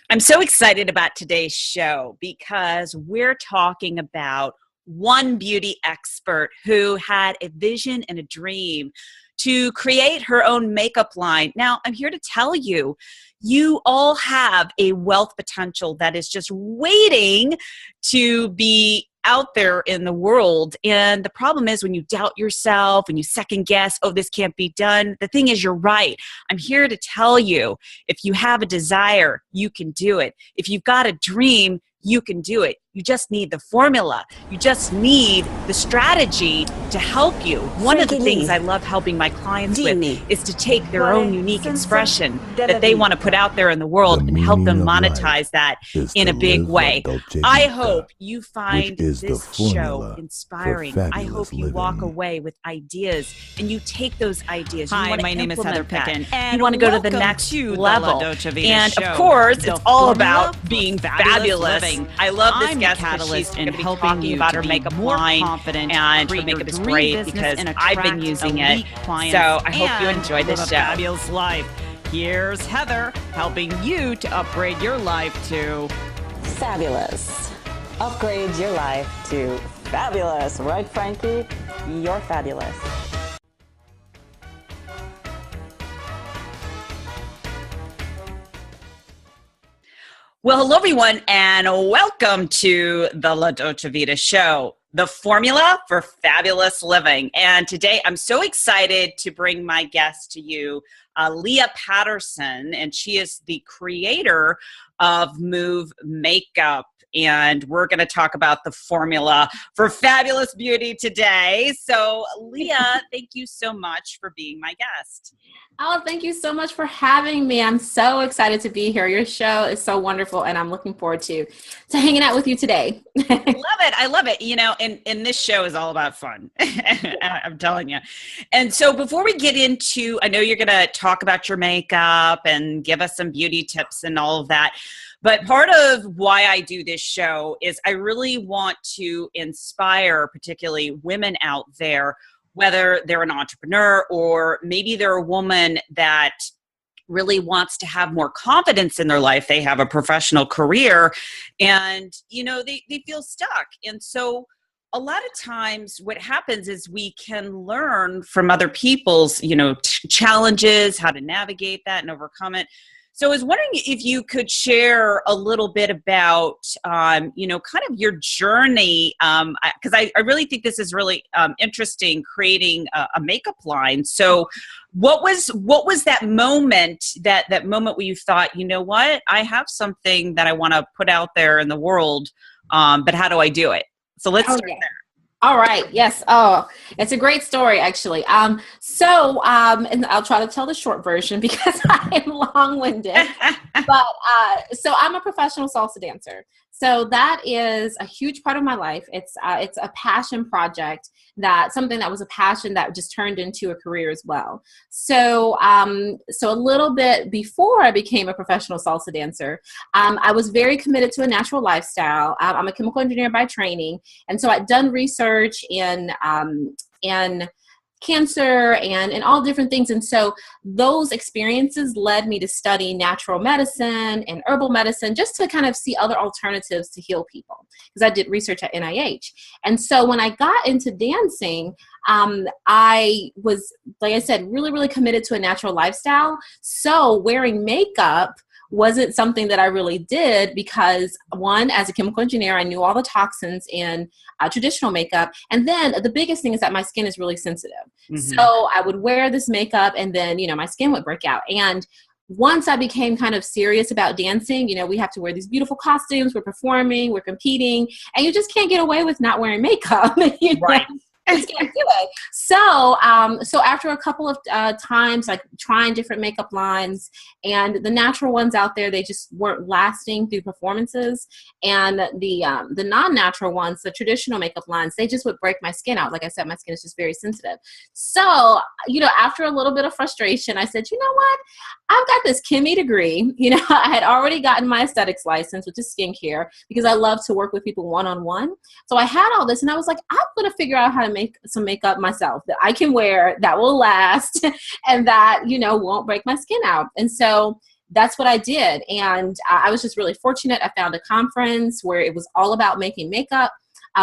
I'm so excited about today's show because we're talking about one beauty expert who had a vision and a dream to create her own makeup line. Now, I'm here to tell you, you all have a wealth potential that is just waiting to be out there in the world. And the problem is when you doubt yourself, when you second guess, oh, this can't be done. The thing is, you're right. I'm here to tell you, if you have a desire, you can do it. If you've got a dream, you can do it. You just need the formula. You just need the strategy to help you. One of the things I love helping my clients with is to take their own unique expression that they want to put out there in the world and help them monetize that in a big way. I hope you find this show inspiring. I hope you walk away with ideas and you take those ideas. Hi, my name is Heather Picken. You want to go to the next level. And of course, it's all about being fabulous. I love this guest because she's going to be talking about her makeup line, and her makeup is great because I've been using it. So I hope you enjoy this show. Fabulous life. Here's Heather helping you to upgrade your life to fabulous. Upgrade your life to fabulous. Right, Frankie? You're fabulous. Well, hello, everyone, and welcome to the La Dolce Vita show, the formula for fabulous living. And today I'm so excited to bring my guest to you, Leah Patterson, and she is the creator of Move Makeup. And we're going to talk about the formula for fabulous beauty today. So, Leah, thank you so much for being my guest. Oh, thank you so much for having me. I'm so excited to be here. Your show is so wonderful, and I'm looking forward to hanging out with you today. I love it. You know, and this show is all about fun. I'm telling you. And so before we get into, I know you're going to talk about your makeup and give us some beauty tips and all of that. But part of why I do this show is I really want to inspire particularly women out there, whether they're an entrepreneur or maybe they're a woman that really wants to have more confidence in their life. They have a professional career and, you know, they feel stuck. And so a lot of times what happens is we can learn from other people's, you know, challenges, how to navigate that and overcome it. So I was wondering if you could share a little bit about, you know, kind of your journey, because I really think this is really interesting, creating a makeup line. So what was that moment, that moment where you thought, you know what, I have something that I want to put out there in the world, but how do I do it? So let's start there. All right. Yes. Oh, it's a great story, actually. And I'll try to tell the short version because I am long-winded. But so I'm a professional salsa dancer. So that is a huge part of my life. It's a passion project, something that was a passion that just turned into a career as well. So so a little bit before I became a professional salsa dancer, I was very committed to a natural lifestyle. I'm a chemical engineer by training, and so I'd done research in cancer and all different things. And so those experiences led me to study natural medicine and herbal medicine just to kind of see other alternatives to heal people, because I did research at NIH. And so when I got into dancing, I was, like I said, really, really committed to a natural lifestyle. So wearing makeup wasn't something that I really did because, one, as a chemical engineer, I knew all the toxins in traditional makeup. And then the biggest thing is that my skin is really sensitive. Mm-hmm. So I would wear this makeup and then, you know, my skin would break out. And once I became kind of serious about dancing, you know, we have to wear these beautiful costumes, we're performing, we're competing, and you just can't get away with not wearing makeup. You know? Right. I just can't do it. So, so after a couple of times, like trying different makeup lines, and the natural ones out there, they just weren't lasting through performances. And the non-natural ones, the traditional makeup lines, they just would break my skin out. Like I said, my skin is just very sensitive. So, you know, after a little bit of frustration, I said, you know what? I've got this ChemE degree. You know, I had already gotten my aesthetics license, which is skincare, because I love to work with people one-on-one. So I had all this, and I was like, I'm going to figure out how to make some makeup myself that I can wear, that will last, and that, you know, won't break my skin out. And so that's what I did. And I was just really fortunate. I found a conference where it was all about making makeup,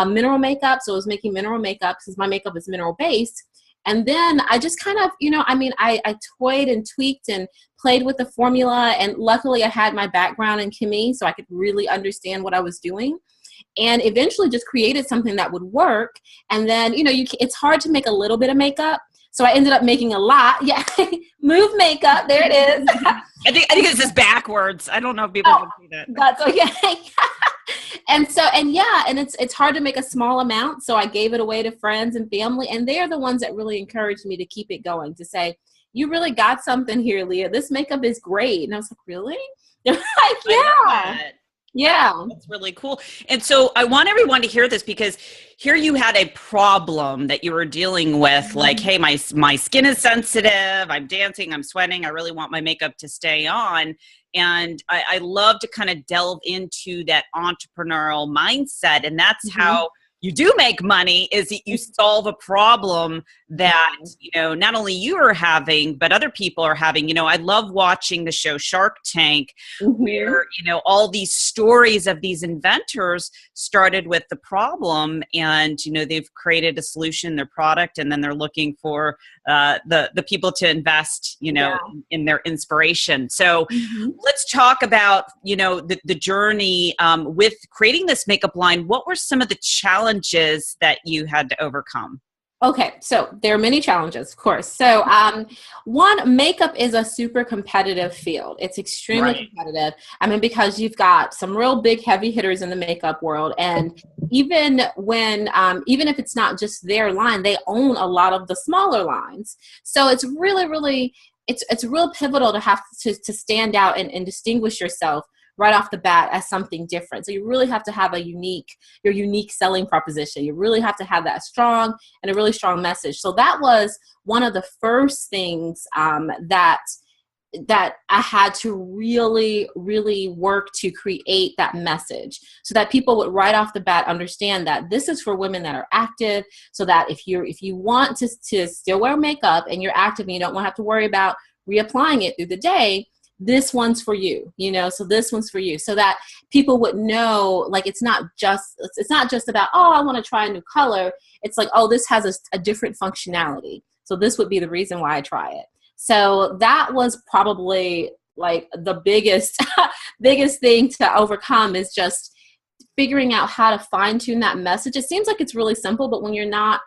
mineral makeup. So I was making mineral makeup because my makeup is mineral based. And then I just kind of, I toyed and tweaked and played with the formula. And luckily I had my background in ChemE, so I could really understand what I was doing. And eventually just created something that would work. And then, it's hard to make a little bit of makeup. So I ended up making a lot. Yeah. Move makeup. There it is. I think it's just backwards. I don't know if people can see that. That's okay. And it's hard to make a small amount. So I gave it away to friends and family. And they're the ones that really encouraged me to keep it going, to say, you really got something here, Leah. This makeup is great. And I was like, really? They're like, yeah. Yeah. That's really cool. And so I want everyone to hear this, because here you had a problem that you were dealing with, like, hey, my skin is sensitive, I'm dancing, I'm sweating, I really want my makeup to stay on. And I love to kind of delve into that entrepreneurial mindset. And that's how you do make money, is that you solve a problem that, not only you are having, but other people are having. I love watching the show Shark Tank, where, all these stories of these inventors started with the problem, and, they've created a solution, their product, and then they're looking for the people to invest, in their inspiration. So let's talk about, the journey with creating this makeup line. What were some of the challenges that you had to overcome? Okay, so there are many challenges, of course. So one, makeup is a super competitive field. It's extremely competitive. Because you've got some real big heavy hitters in the makeup world. And even if it's not just their line, they own a lot of the smaller lines. So it's really, really, it's real pivotal to have to stand out and distinguish yourself right off the bat as something different. So you really have to have your unique selling proposition. You really have to have that strong and a really strong message. So that was one of the first things that I had to really, really work to create that message, so that people would right off the bat understand that this is for women that are active, so that if you want to still wear makeup and you're active and you don't want to have to worry about reapplying it through the day, this one's for you, so this one's for you, so that people would know, like, it's not just about, oh, I want to try a new color. It's like, oh, this has a different functionality. So this would be the reason why I try it. So that was probably like the biggest thing to overcome, is just figuring out how to fine tune that message. It seems like it's really simple, but when you're not,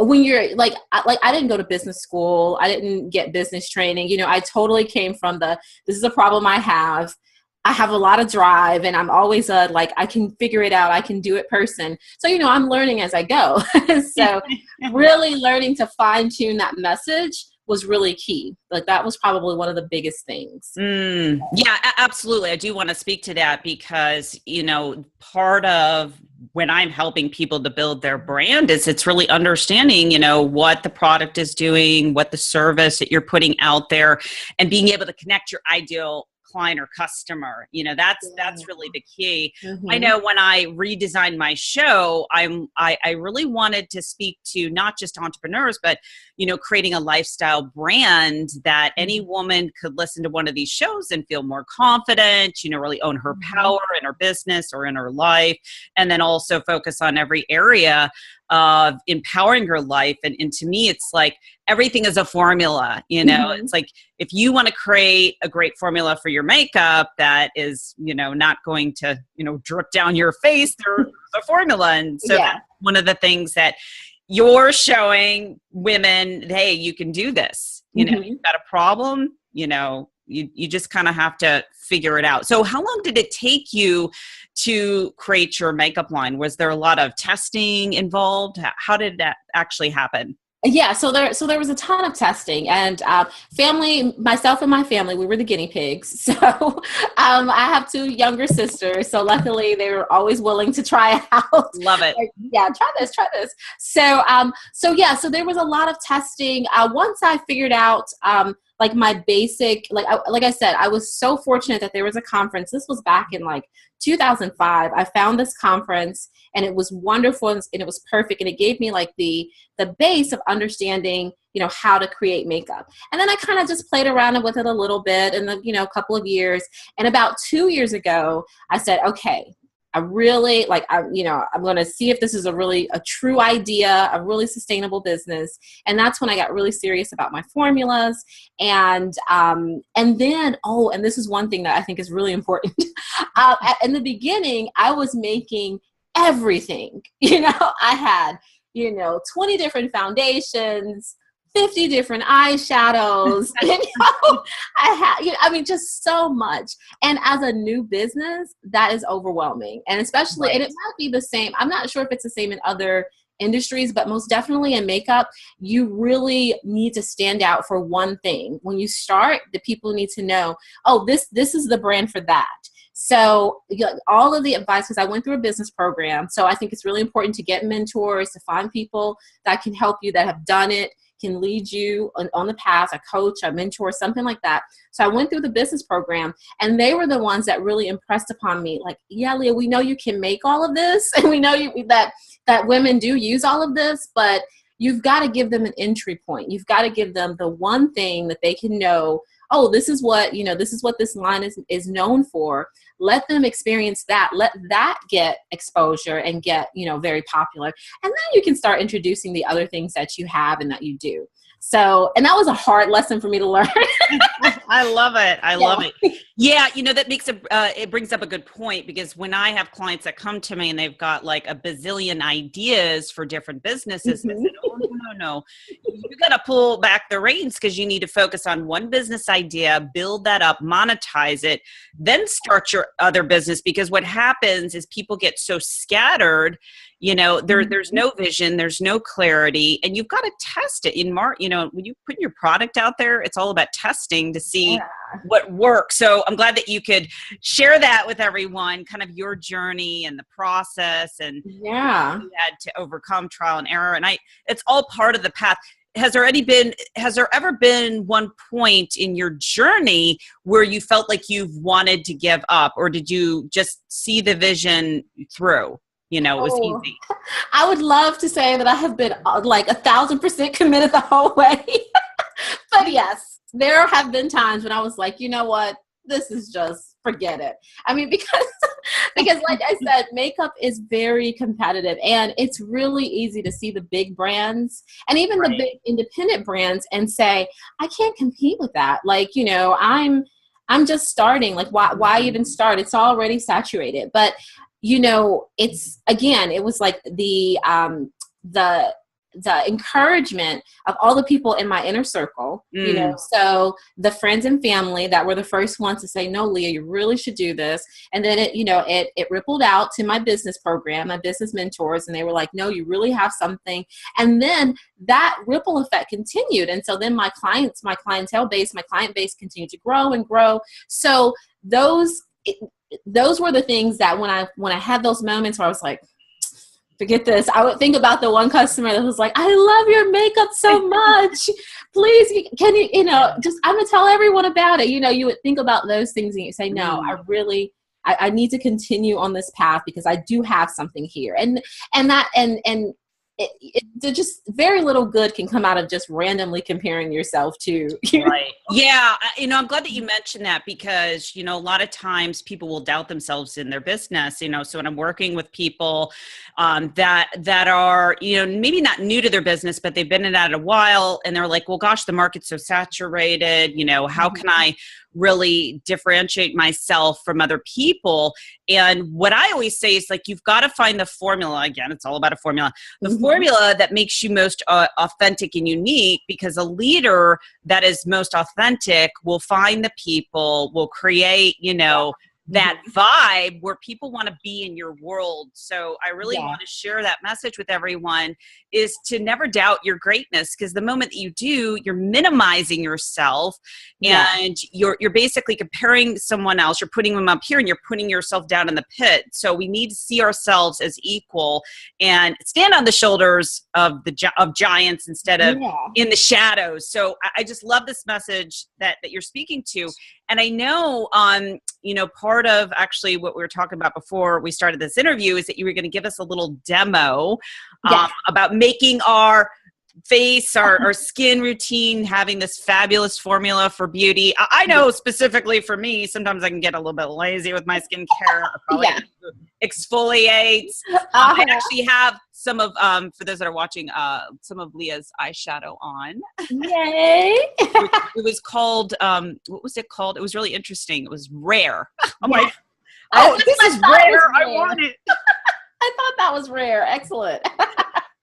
when you're like I didn't go to business school, I didn't get business training. I totally came from this is a problem I have a lot of drive, and I'm always I can figure it out, I can do it person. So, I'm learning as I go. So really learning to fine tune that message was really key. Like, that was probably one of the biggest things. Yeah, absolutely. I do want to speak to that, because, part of when I'm helping people to build their brand is it's really understanding, what the product is doing, what the service that you're putting out there, and being able to connect your ideal client or customer. That's really the key. I know when I redesigned my show, I really wanted to speak to not just entrepreneurs, but creating a lifestyle brand that any woman could listen to one of these shows and feel more confident, really own her power in her business or in her life, and then also focus on every area of empowering her life. And to me, it's like everything is a formula. It's like, if you want to create a great formula for your makeup that is, not going to, drip down your face, there's a formula. And so that's one of the things that you're showing women, hey, you can do this. You've got a problem, you just kind of have to figure it out. So how long did it take you to create your makeup line? Was there a lot of testing involved? How did that actually happen? Yeah, so there was a ton of testing, and myself and my family, we were the guinea pigs. So I have two younger sisters, so luckily they were always willing to try it out. Love it. Like, yeah, try this. So there was a lot of testing. Once I figured out like my basic, like I said, I was so fortunate that there was a conference. This was back in like 2005. I found this conference and it was wonderful and it was perfect. And it gave me like the base of understanding, you know, how to create makeup. And then I kind of just played around with it a little bit in the, you know, couple of years. And about 2 years ago, I said, okay, I really I'm going to see if this is a true idea, a really sustainable business. And that's when I got really serious about my formulas. And then, and this is one thing that I think is really important. In the beginning, I was making everything, you know, I had, 20 different foundations, 50 different eyeshadows, just so much. And as a new business, that is overwhelming. And especially, and it might be the same. I'm not sure if it's the same in other industries, but most definitely in makeup, you really need to stand out for one thing. When you start, the people need to know, oh, this is the brand for that. So all of the advice, because I went through a business program, so I think it's really important to get mentors, to find people that can help you, that have done it, can lead you on the path, a coach, a mentor, something like that. So I went through the business program, and they were the ones that really impressed upon me. Like, yeah, Leah, we know you can make all of this, and we know that women do use all of this, but you've got to give them an entry point. You've got to give them the one thing that they can know, oh, this is what this line is known for. Let them experience that. Let that get exposure and get, very popular. And then you can start introducing the other things that you have and that you do. So, and that was a hard lesson for me to learn. I love it. I love it. Yeah. That makes it brings up a good point, because when I have clients that come to me and they've got like a bazillion ideas for different businesses, I said, oh, no. You got to pull back the reins, because you need to focus on one business idea, build that up, monetize it, then start your other business. Because what happens is people get so scattered, there's no vision, there's no clarity, and you've got to test it when you put your product out there, it's all about testing to see what works. So I'm glad that you could share that with everyone, kind of your journey and the process, and you had to overcome trial and error. And it's all part of the path. Has there ever been one point in your journey where you felt like you've wanted to give up, or did you just see the vision through? It was easy. I would love to say that I have been like 1,000% committed the whole way. But yes, there have been times when I was like, you know what? This is just, forget it. I mean, because like I said, makeup is very competitive, and it's really easy to see the big brands and even the big independent brands and say, I can't compete with that. Like, I'm just starting. Like, why even start? It's already saturated. But it was like the encouragement of all the people in my inner circle, so the friends and family that were the first ones to say, no, Leah, you really should do this. And then it rippled out to my business program, my business mentors, and they were like, no, you really have something. And then that ripple effect continued. And so then my clientele base, my client base continued to grow and grow. So those were the things that when I had those moments where I was like, forget this, I would think about the one customer that was like, I love your makeup so much. Please, can you, I'm going to tell everyone about it. You would think about those things and you say, no, I need to continue on this path because I do have something here. And just very little good can come out of just randomly comparing yourself to. Right. Yeah. I'm glad that you mentioned that, because, a lot of times people will doubt themselves in their business, so when I'm working with people that are, maybe not new to their business, but they've been in that a while, and they're like, well, gosh, the market's so saturated, how can I really differentiate myself from other people? And what I always say is, like, you've got to find the formula. Again, it's all about a formula. The formula that makes you most authentic and unique, because a leader that is most authentic will find the people, will create, that vibe where people want to be in your world. So I really Yeah. want to share that message with everyone, is to never doubt your greatness, because the moment that you do, you're minimizing yourself, and you're basically comparing someone else. You're putting them up here and you're putting yourself down in the pit. So we need to see ourselves as equal and stand on the shoulders of giants instead of in the shadows. So I just love this message that you're speaking to. And I know, part of actually what we were talking about before we started this interview is that you were going to give us a little demo about making our face, our skin routine, having this fabulous formula for beauty. I know specifically for me, sometimes I can get a little bit lazy with my skincare. Exfoliates. I actually have some of, for those that are watching, some of Leah's eyeshadow on. Yay! It was called, what was it called? It was really interesting. It was Rare. I'm like, this is rare. I want it. I thought that was rare. Excellent.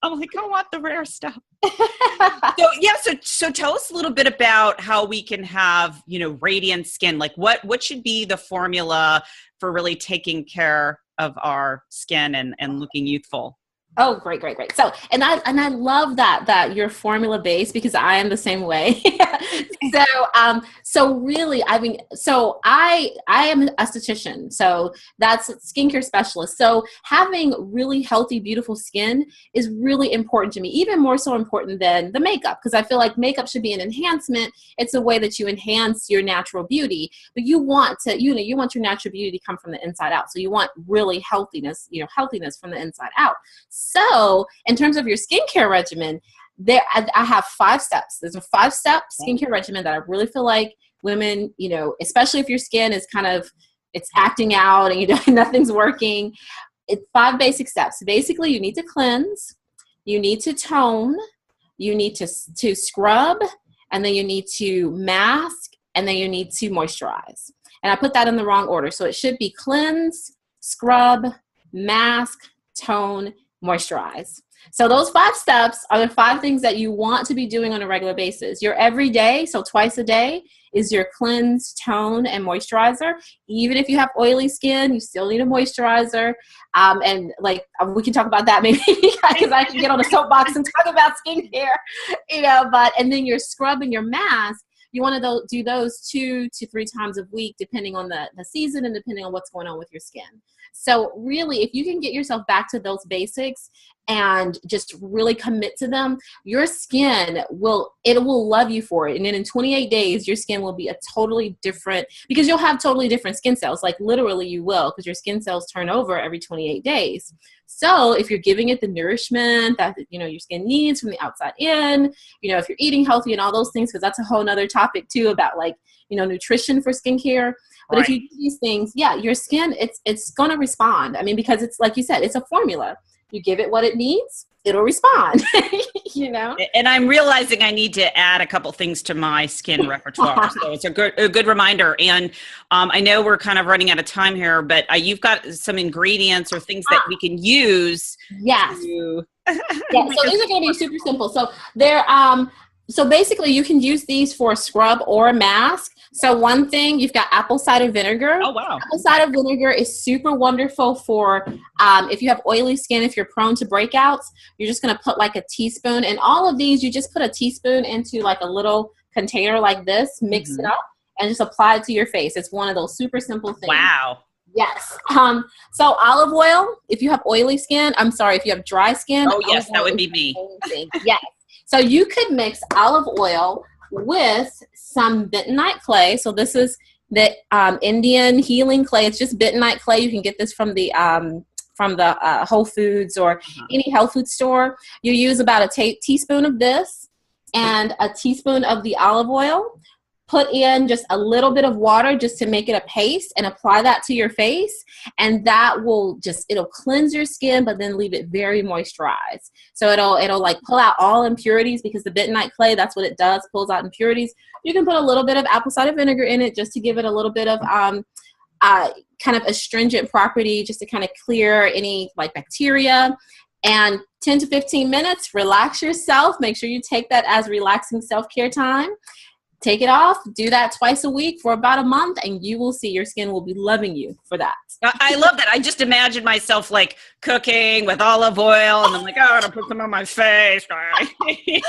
I'm like, I want the rare stuff. So tell us a little bit about how we can have, radiant skin. Like what should be the formula for really taking care of our skin and looking youthful? Oh, great. So, and I love that you're formula based, because I am the same way. So really, I mean, so I am an esthetician, so that's a skincare specialist. So having really healthy, beautiful skin is really important to me, even more so important than the makeup, because I feel like makeup should be an enhancement. It's a way that you enhance your natural beauty, but you want to, you want your natural beauty to come from the inside out. So you want really healthiness from the inside out. So in terms of your skincare regimen, I have 5 steps. There's a 5-step skincare regimen that I really feel like women, especially if your skin is it's acting out and nothing's working. It's 5 basic steps. Basically, you need to cleanse, you need to tone, you need to scrub, and then you need to mask, and then you need to moisturize. And I put that in the wrong order. So it should be cleanse, scrub, mask, tone, moisturize. So those 5 steps are the 5 things that you want to be doing on a regular basis. Your everyday, so twice a day, is your cleanse, tone, and moisturizer. Even if you have oily skin, you still need a moisturizer. And we can talk about that maybe, because I can get on a soapbox and talk about skincare, and then your scrub and your mask, you want to do those 2 to 3 times a week, depending on the season and depending on what's going on with your skin. So really, if you can get yourself back to those basics and just really commit to them, your skin will love you for it. And then in 28 days, your skin will be a totally different, because you'll have totally different skin cells. Like literally you will, because your skin cells turn over every 28 days. So if you're giving it the nourishment that, your skin needs from the outside in, if you're eating healthy and all those things, because that's a whole nother topic too about nutrition for skincare. But if you do these things, your skin, it's going to respond. I mean, because it's like you said, it's a formula. You give it what it needs, it'll respond, And I'm realizing I need to add a couple things to my skin repertoire. So it's a good reminder. And I know we're kind of running out of time here, but you've got some ingredients or things that we can use. Yes. So these are going to be super simple. So they're, so basically you can use these for a scrub or a mask. So one thing, you've got apple cider vinegar. Oh, wow. Apple cider vinegar is super wonderful for if you have oily skin, if you're prone to breakouts, you're just going to put like a teaspoon. And all of these, you just put a teaspoon into like a little container like this, mix it up, and just apply it to your face. It's one of those super simple things. Wow. Yes. So olive oil, if you have oily skin, if you have dry skin. Oh, yes, that would be me. Yes. So you could mix olive oil with some bentonite clay. So this is the Indian healing clay. It's just bentonite clay. You can get this from the Whole Foods or any health food store. You use about a teaspoon of this and a teaspoon of the olive oil. Put in just a little bit of water just to make it a paste and apply that to your face. And that will it'll cleanse your skin, but then leave it very moisturized. So it'll like pull out all impurities, because the bentonite clay, that's what it does, pulls out impurities. You can put a little bit of apple cider vinegar in it just to give it a little bit of kind of astringent property, just to kind of clear any like bacteria. And 10 to 15 minutes, relax yourself. Make sure you take that as relaxing self-care time. take it off, do that twice a week for about a month, and you will see your skin will be loving you for that. I love that. I just imagine myself like cooking with olive oil, and I'm like, oh, I'm gonna put some on my face. Yeah,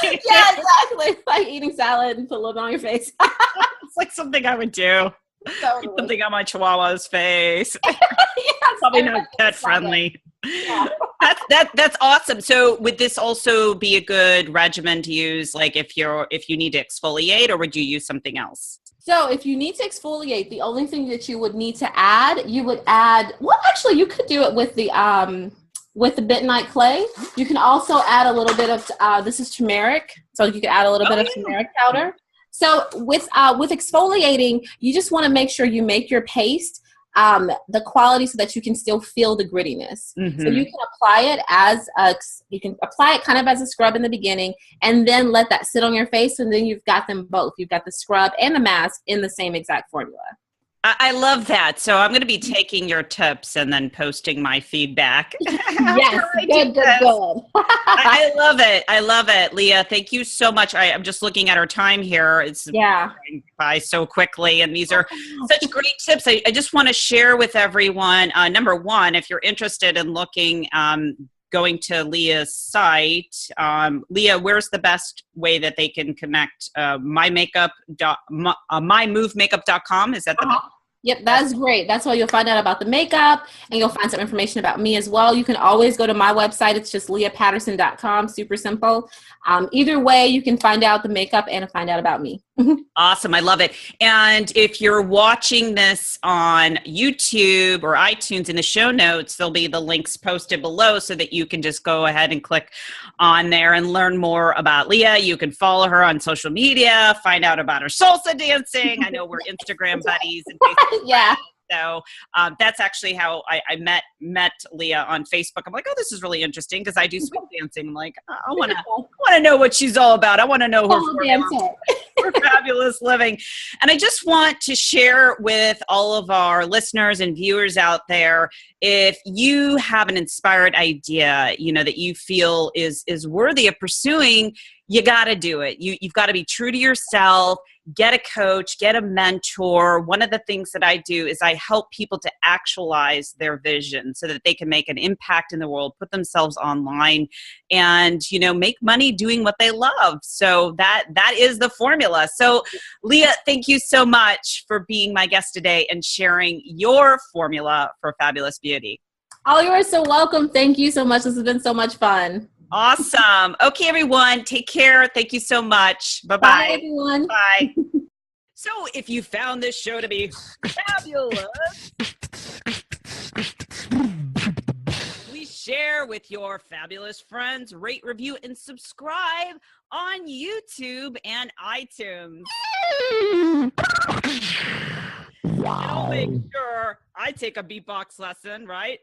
exactly. Like eating salad and put a little bit on your face. It's like something I would do. Totally. Something on my Chihuahua's face. Yes, Probably not pet friendly. Yeah. That's awesome. So would this also be a good regimen to use, like if you need to exfoliate, or would you use something else? So if you need to exfoliate, the only thing that you would need to add, you would add, well, actually you could do it with the bentonite clay. You can also add a little bit of, this is turmeric. So you can add a little bit of turmeric powder. So with exfoliating, you just want to make sure you make your paste the quality so that you can still feel the grittiness. Mm-hmm. So you can apply it kind of as a scrub in the beginning, and then let that sit on your face, and then you've got them both. You've got the scrub and the mask in the same exact formula. I love that. So I'm going to be taking your tips and then posting my feedback. Yes, good. I love it. I love it. Leah, thank you so much. I'm just looking at our time here. It's going by so quickly, and these are such great tips. I just want to share with everyone, number one, if you're interested in looking, going to Leah's site, Leah, where's the best way that they can connect? mymovemakeUp.com. Is that the best? Yep, that's great. That's why you'll find out about the makeup, and you'll find some information about me as well. You can always go to my website. It's just leahpatterson.com. Super simple. Either way, you can find out the makeup and find out about me. Awesome. I love it. And if you're watching this on YouTube or iTunes, in the show notes, there'll be the links posted below so that you can just go ahead and click on there and learn more about Leah. You can follow her on social media, find out about her salsa dancing. I know we're Instagram buddies and Facebook Yeah. So that's actually how I met Leah on Facebook. I'm like, oh, this is really interesting because I do swing dancing. I'm like, I want to know what she's all about. I want to know her fabulous living. And I just want to share with all of our listeners and viewers out there, if you have an inspired idea, that you feel is worthy of pursuing, you got to do it. You've got to be true to yourself. Get a coach, get a mentor. One of the things that I do is I help people to actualize their vision so that they can make an impact in the world, put themselves online, and, make money doing what they love. So that is the formula. So Leah, thank you so much for being my guest today and sharing your formula for fabulous beauty. Oh, you are so welcome. Thank you so much. This has been so much fun. Awesome. Okay, everyone. Take care. Thank you so much. Bye-bye. Bye, everyone. Bye. So if you found this show to be fabulous, please share with your fabulous friends, rate, review, and subscribe on YouTube and iTunes. And I'll make sure I take a beatbox lesson, right?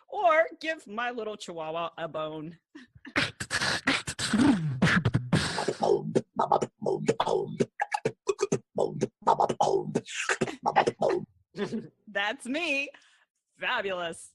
Or give my little chihuahua a bone. That's me. Fabulous.